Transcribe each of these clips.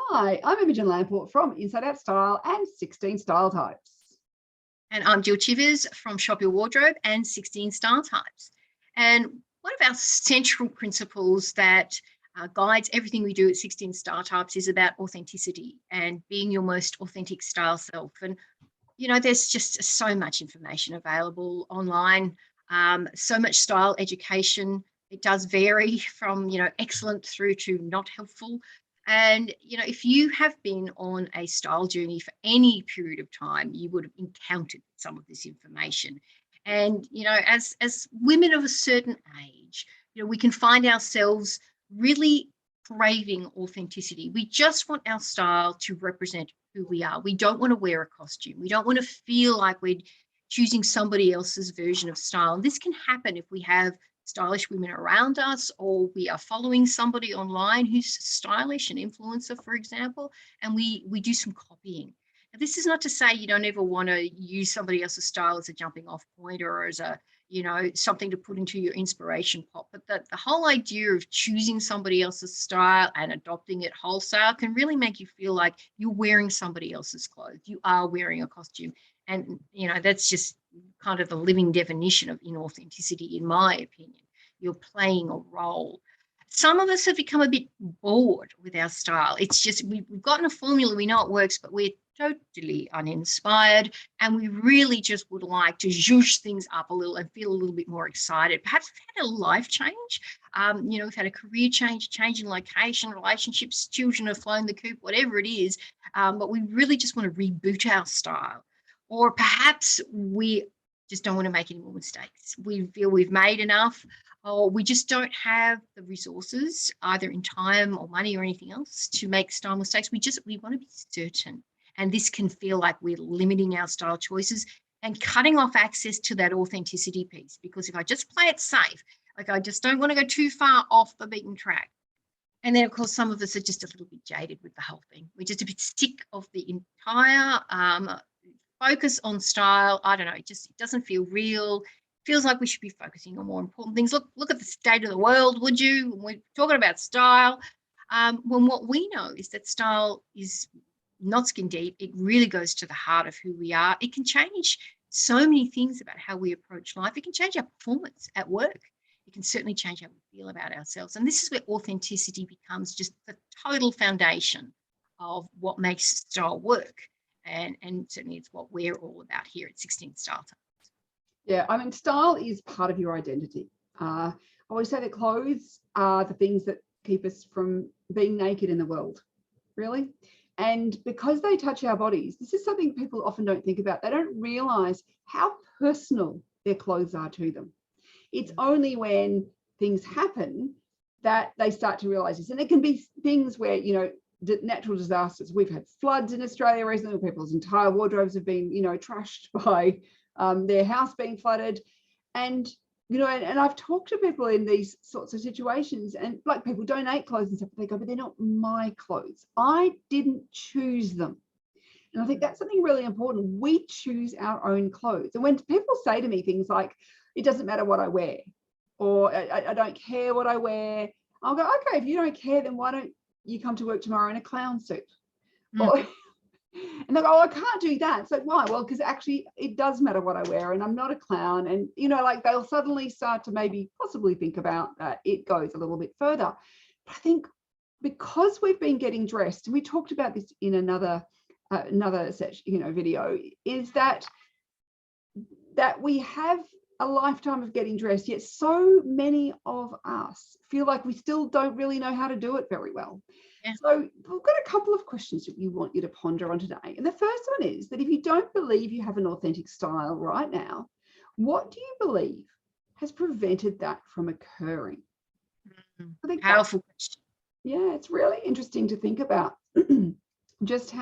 Hi, I'm Imogen Lamport from Inside Out Style and 16 Style Types. And I'm Jill Chivers from Shop Your Wardrobe and 16 Style Types. And one of our central principles that guides everything we do at 16 Style Types is about authenticity and being your most authentic style self. And, you know, there's just so much information available online, so much style education. It does vary from, excellent through to not helpful. And, if you have been on a style journey for any period of time, you would have encountered some of this information. And, as women of a certain age, we can find ourselves really craving authenticity. We just want our style to represent who we are. We don't want to wear a costume. We don't want to feel like we're choosing somebody else's version of style. And this can happen if we have stylish women around us, or we are following somebody online who's stylish, an influencer, for example, and we do some copying. Now, this is not to say you don't ever want to use somebody else's style as a jumping off point or as a, something to put into your inspiration pot. But the whole idea of choosing somebody else's style and adopting it wholesale can really make you feel like you're wearing somebody else's clothes. You are wearing a costume. And, that's just kind of the living definition of inauthenticity, in my opinion. You're playing a role. Some of us have become a bit bored with our style. It's just we've gotten a formula, we know it works, but we're totally uninspired, and we really just would like to zhuzh things up a little and feel a little bit more excited. Perhaps we've had a life change. We've had a career change in location, relationships, children have flown the coop, whatever it is, but we really just want to reboot our style. Or perhaps we just don't want to make any more mistakes. We feel we've made enough, or we just don't have the resources, either in time or money or anything else, to make style mistakes. We want to be certain. And this can feel like we're limiting our style choices and cutting off access to that authenticity piece. Because if I just play it safe, like I just don't want to go too far off the beaten track. And then, of course, some of us are just a little bit jaded with the whole thing. We're just a bit sick of the entire focus on style. I don't know, it doesn't feel real. Feels like we should be focusing on more important things. Look at the state of the world, would you? When we're talking about style, when what we know is that style is not skin deep. It really goes to the heart of who we are. It can change so many things about how we approach life. It can change our performance at work. It can certainly change how we feel about ourselves. And this is where authenticity becomes just the total foundation of what makes style work. And certainly it's what we're all about here at 16 Style Types. Yeah, I mean, style is part of your identity. I always say that clothes are the things that keep us from being naked in the world, really. And because they touch our bodies, this is something people often don't think about. They don't realize how personal their clothes are to them. It's only when things happen that they start to realize this. And it can be things where, natural disasters. We've had floods in Australia recently. People's entire wardrobes have been, trashed by their house being flooded. And, and I've talked to people in these sorts of situations, and like people donate clothes and stuff, they go, but they're not my clothes. I didn't choose them. And I think that's something really important. We choose our own clothes. And when people say to me things like, it doesn't matter what I wear, or I don't care what I wear, I'll go, okay, if you don't care, then why don't you come to work tomorrow in a clown suit? And they go, oh, I can't do that. It's like, why? Well, because actually it does matter what I wear, and I'm not a clown. And, like they'll suddenly start to maybe possibly think about it goes a little bit further. But I think because we've been getting dressed, and we talked about this in another session, video, is that we have a lifetime of getting dressed, yet so many of us feel like we still don't really know how to do it very well. Yeah. So we've got a couple of questions that we want you to ponder on today. And the first one is that if you don't believe you have an authentic style right now, what do you believe has prevented that from occurring? I think powerful question. Yeah, it's really interesting to think about just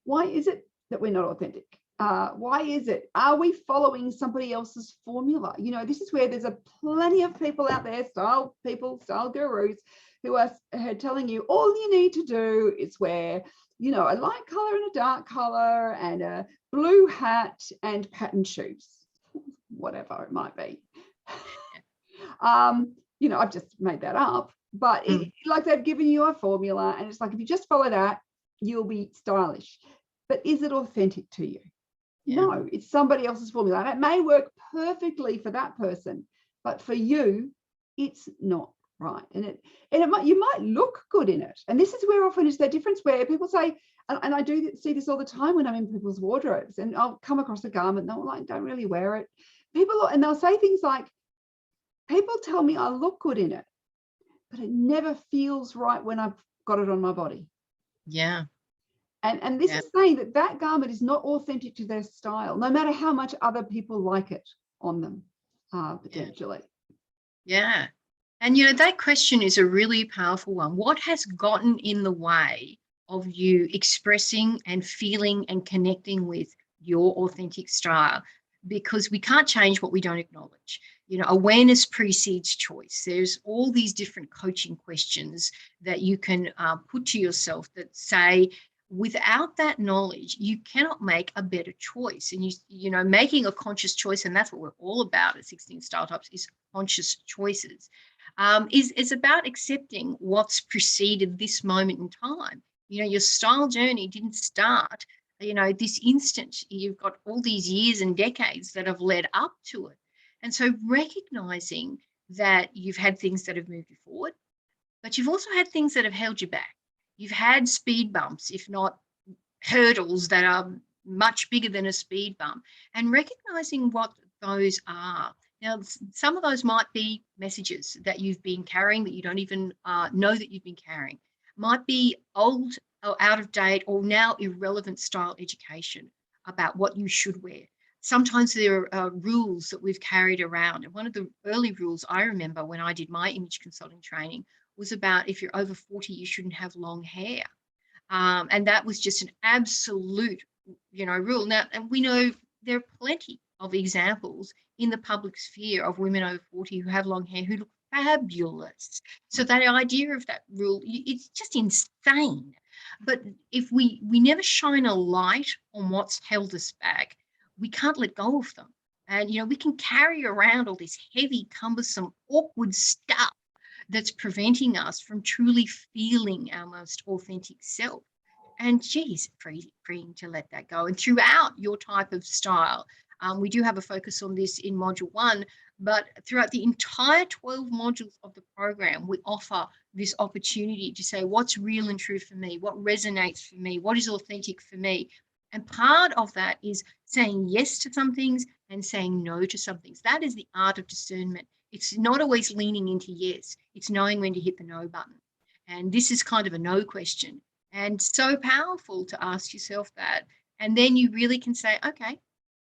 why is it that we're not authentic? Why is it? Are we following somebody else's formula? This is where there's plenty of people out there, style people, style gurus, who are telling you all you need to do is wear, a light color and a dark color and a blue hat and patterned shoes, whatever it might be. I've just made that up, but like they've given you a formula, and it's like, if you just follow that, you'll be stylish. But is it authentic to you? Yeah. No, it's somebody else's formula. It may work perfectly for that person, but for you, it's not right. And you might look good in it. And this is where often is the difference, where people say, and I do see this all the time when I'm in people's wardrobes, and I'll come across a garment and they'll like, don't really wear it. And they'll say things like, people tell me I look good in it, but it never feels right when I've got it on my body. Yeah. And this is saying that garment is not authentic to their style, no matter how much other people like it on them, potentially. Yeah. And, that question is a really powerful one. What has gotten in the way of you expressing and feeling and connecting with your authentic style? Because we can't change what we don't acknowledge. Awareness precedes choice. There's all these different coaching questions that you can put to yourself that say, without that knowledge, you cannot make a better choice. And making a conscious choice, and that's what we're all about at 16 Style Types, is conscious choices, is about accepting what's preceded this moment in time. Your style journey didn't start, this instant. You've got all these years and decades that have led up to it. And so recognizing that you've had things that have moved you forward, but you've also had things that have held you back. You've had speed bumps, if not hurdles that are much bigger than a speed bump, and recognizing what those are. Now, some of those might be messages that you've been carrying that you don't even know that you've been carrying. Might be old or out of date or now irrelevant style education about what you should wear. Sometimes there are rules that we've carried around. And one of the early rules I remember when I did my image consulting training was about, if you're over 40, you shouldn't have long hair. And that was just an absolute, rule. Now, and we know there are plenty of examples in the public sphere of women over 40 who have long hair who look fabulous. So that idea of that rule, it's just insane. But if we never shine a light on what's held us back, we can't let go of them. And, we can carry around all this heavy, cumbersome, awkward stuff that's preventing us from truly feeling our most authentic self. And geez, freeing to let that go. And throughout your type of style, we do have a focus on this in module 1, but throughout the entire 12 modules of the program, we offer this opportunity to say what's real and true for me, what resonates for me, what is authentic for me. And part of that is saying yes to some things and saying no to some things. That is the art of discernment. It's not always leaning into yes. It's knowing when to hit the no button. And this is kind of a no question. And so powerful to ask yourself that. And then you really can say, okay,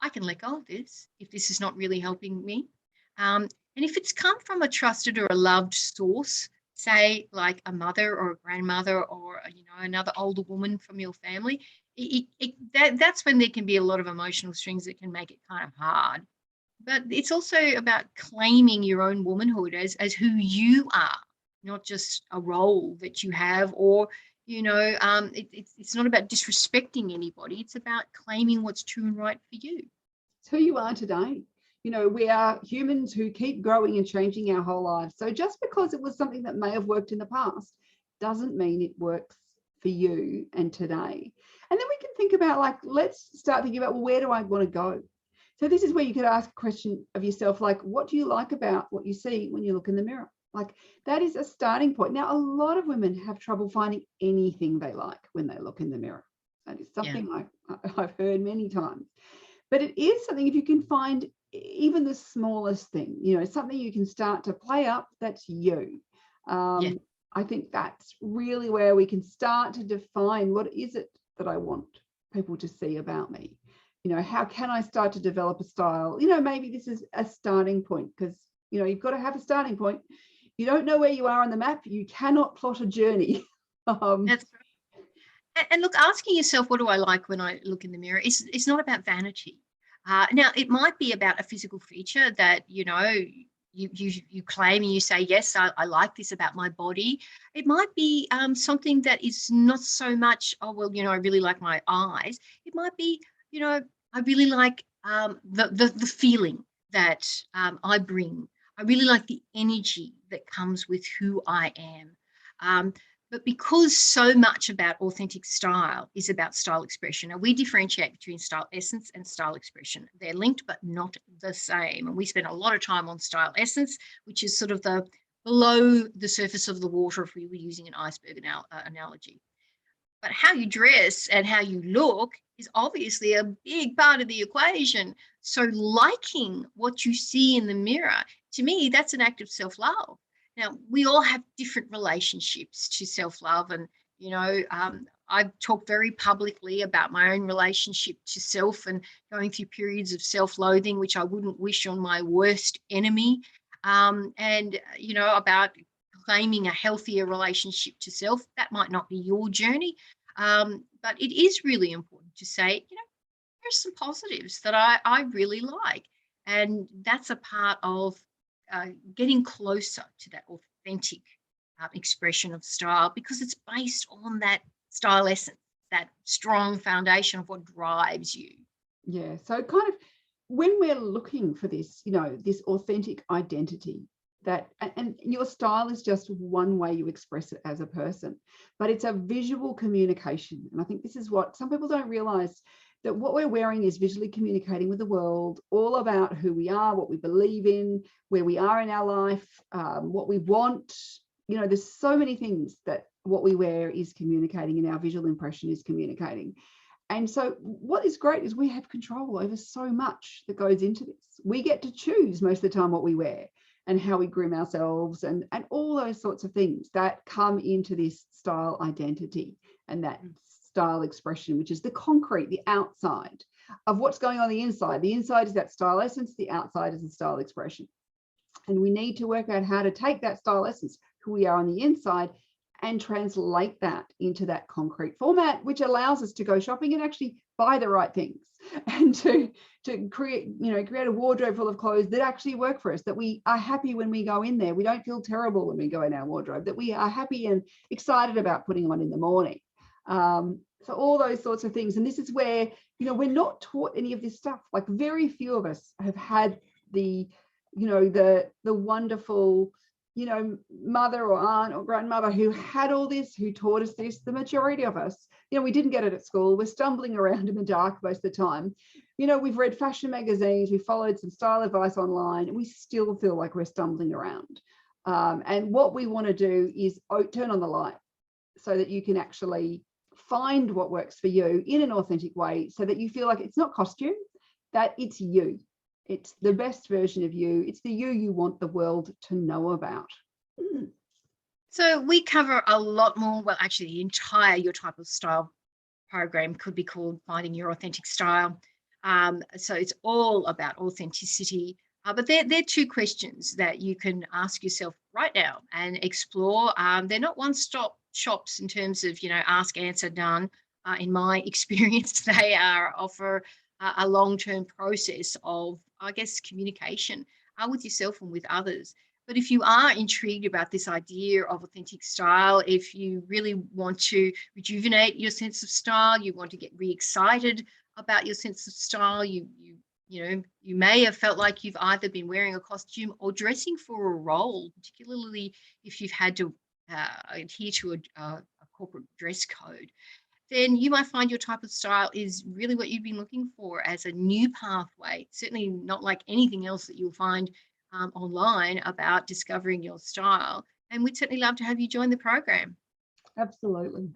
I can let go of this if this is not really helping me. And if it's come from a trusted or a loved source, say like a mother or a grandmother or, another older woman from your family, that's when there can be a lot of emotional strings that can make it kind of hard. But it's also about claiming your own womanhood as who you are, not just a role that you have, or, it's not about disrespecting anybody. It's about claiming what's true and right for you. It's who you are today. We are humans who keep growing and changing our whole lives. So just because it was something that may have worked in the past doesn't mean it works for you and today. And then we can think about, like, let's start thinking about, well, where do I want to go? So this is where you could ask a question of yourself, like, what do you like about what you see when you look in the mirror? Like, that is a starting point. Now, a lot of women have trouble finding anything they like when they look in the mirror. That is something I've heard many times. But it is something, if you can find even the smallest thing, something you can start to play up, that's you. I think that's really where we can start to define, what is it that I want people to see about me? How can I start to develop a style? Maybe this is a starting point, because, you've got to have a starting point. You don't know where you are on the map. You cannot plot a journey. That's right. And look, asking yourself, what do I like when I look in the mirror? It's not about vanity. Now, it might be about a physical feature that, you claim and you say, yes, I like this about my body. It might be something that is not so much, oh, well, I really like my eyes. It might be, I really like the feeling that I bring. I really like the energy that comes with who I am. But because so much about authentic style is about style expression, and we differentiate between style essence and style expression. They're linked, but not the same. And we spend a lot of time on style essence, which is sort of the below the surface of the water, if we were using an iceberg analogy. But how you dress and how you look is obviously a big part of the equation. So liking what you see in the mirror, to me, that's an act of self-love. Now, we all have different relationships to self-love. And, you know, I've talked very publicly about my own relationship to self and going through periods of self-loathing, which I wouldn't wish on my worst enemy. And, you know, about claiming a healthier relationship to self. That might not be your journey, but it is really important to say, you know, there's some positives that I really like. And that's a part of getting closer to that authentic expression of style, because it's based on that style essence, that strong foundation of what drives you. Yeah, so kind of when we're looking for this, you know, this authentic identity, that, and your style is just one way you express it as a person, but it's a visual communication. And I think this is what some people don't realize, that what we're wearing is visually communicating with the world, all about who we are, what we believe in, where we are in our life, what we want. You know, there's so many things that what we wear is communicating, and our visual impression is communicating. And so what is great is we have control over so much that goes into this. We get to choose most of the time what we wear and how we groom ourselves, and all those sorts of things that come into this style identity and that style expression, which is the concrete, the outside of what's going on the inside. The inside is that style essence, the outside is the style expression. And we need to work out how to take that style essence, who we are on the inside, and translate that into that concrete format, which allows us to go shopping and actually buy the right things, and to create, you know, create a wardrobe full of clothes that actually work for us, that we are happy when we go in there. We don't feel terrible when we go in our wardrobe, that we are happy and excited about putting on in the morning. So all those sorts of things. And this is where, you know, we're not taught any of this stuff. Like, very few of us have had the, you know, the wonderful, you know, mother or aunt or grandmother who had all this, who taught us this. The majority of us, you know, we didn't get it at school. We're stumbling around in the dark most of the time. You know, we've read fashion magazines, we followed some style advice online, and we still feel like we're stumbling around. And what we want to do is turn on the light so that you can actually find what works for you in an authentic way, so that you feel like it's not costume, that it's you. It's the best version of you. It's the you want the world to know about. So we cover a lot more. Well, actually, the entire Your Type of Style program could be called Finding Your Authentic Style. So it's all about authenticity. But they're two questions that you can ask yourself right now and explore. They're not one-stop shops in terms of, you know, ask, answer, done. In my experience, they offer a long-term process of, I guess, communication with yourself and with others. But if you are intrigued about this idea of authentic style, if you really want to rejuvenate your sense of style, you want to get re-excited about your sense of style, you know, you may have felt like you've either been wearing a costume or dressing for a role, particularly if you've had to adhere to a corporate dress code, then you might find Your Type of Style is really what you've been looking for as a new pathway. Certainly not like anything else that you'll find online about discovering your style. And we'd certainly love to have you join the program. Absolutely.